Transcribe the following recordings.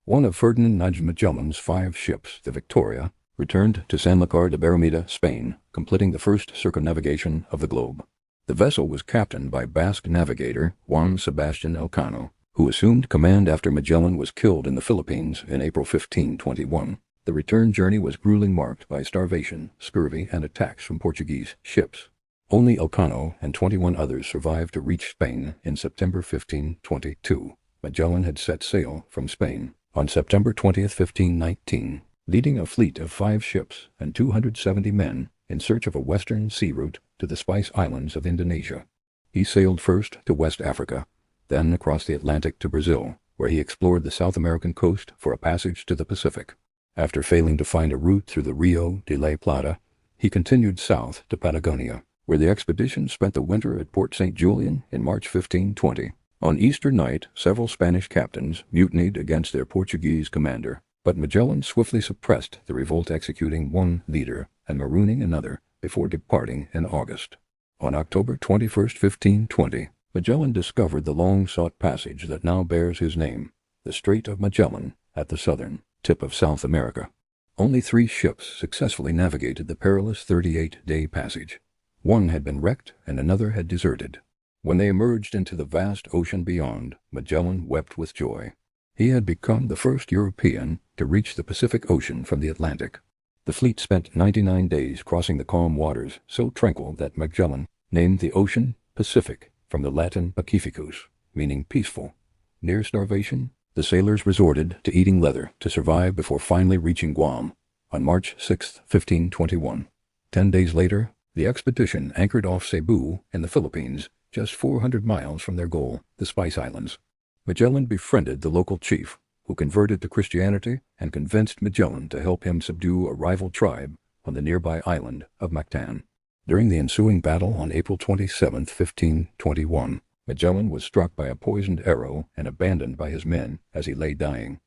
One of Ferdinand Magellan's 5 ships, the Victoria, returned to Sanlúcar de Barrameda, Spain, completing the first circumnavigation of the globe. The vessel was captained by Basque navigator Juan Sebastian Elcano, who assumed command after Magellan was killed in the Philippines in April 1521. The return journey was grueling, marked by starvation, scurvy, and attacks from Portuguese ships. Only Elcano and 21 others survived to reach Spain in September 1522. Magellan had set sail from Spain on September 20, 1519, leading a fleet of 5 ships and 270 men in search of a western sea route to the Spice Islands of Indonesia. He sailed first to West Africa, then across the Atlantic to Brazil, where he explored the South American coast for a passage to the Pacific. After failing to find a route through the Rio de la Plata, he continued south to Patagonia, where the expedition spent the winter at Port St. Julian in March 1520. On Easter night, several Spanish captains mutinied against their Portuguese commander, but Magellan swiftly suppressed the revolt, executing one leader and marooning another before departing in August. On October 21, 1520, Magellan discovered the long-sought passage that now bears his name, the Strait of Magellan, at the southern tip of South America. Only 3 ships successfully navigated the perilous 38-day passage. One had been wrecked and another had deserted. When they emerged into the vast ocean beyond, Magellan wept with joy. He had become the first European to reach the Pacific Ocean from the Atlantic. The fleet spent 99 days crossing the calm waters, so tranquil that Magellan named the ocean Pacific, from the Latin pacificus, meaning peaceful. Near starvation, the sailors resorted to eating leather to survive before finally reaching Guam on March 6, 1521. 10 days later, the expedition anchored off Cebu in the Philippines, just 400 miles from their goal, the Spice Islands. Magellan befriended the local chief, who converted to Christianity and convinced Magellan to help him subdue a rival tribe on the nearby island of Mactan. During the ensuing battle on April 27, 1521, Magellan was struck by a poisoned arrow and abandoned by his men as he lay dying.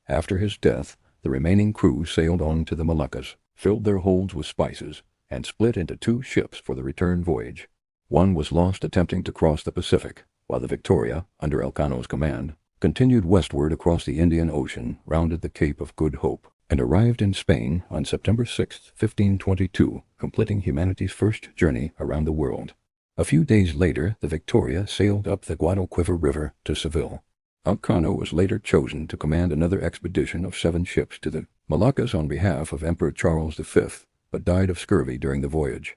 After his death, the remaining crew sailed on to the Moluccas, filled their holds with spices, and split into 2 ships for the return voyage. One was lost attempting to cross the Pacific, while the Victoria, under Elcano's command, continued westward across the Indian Ocean, rounded the Cape of Good Hope, and arrived in Spain on September 6, 1522, completing humanity's first journey around the world. A few days later, the Victoria sailed up the Guadalquivir River to Seville. Elcano was later chosen to command another expedition of 7 ships to the Moluccas on behalf of Emperor Charles V, but died of scurvy during the voyage.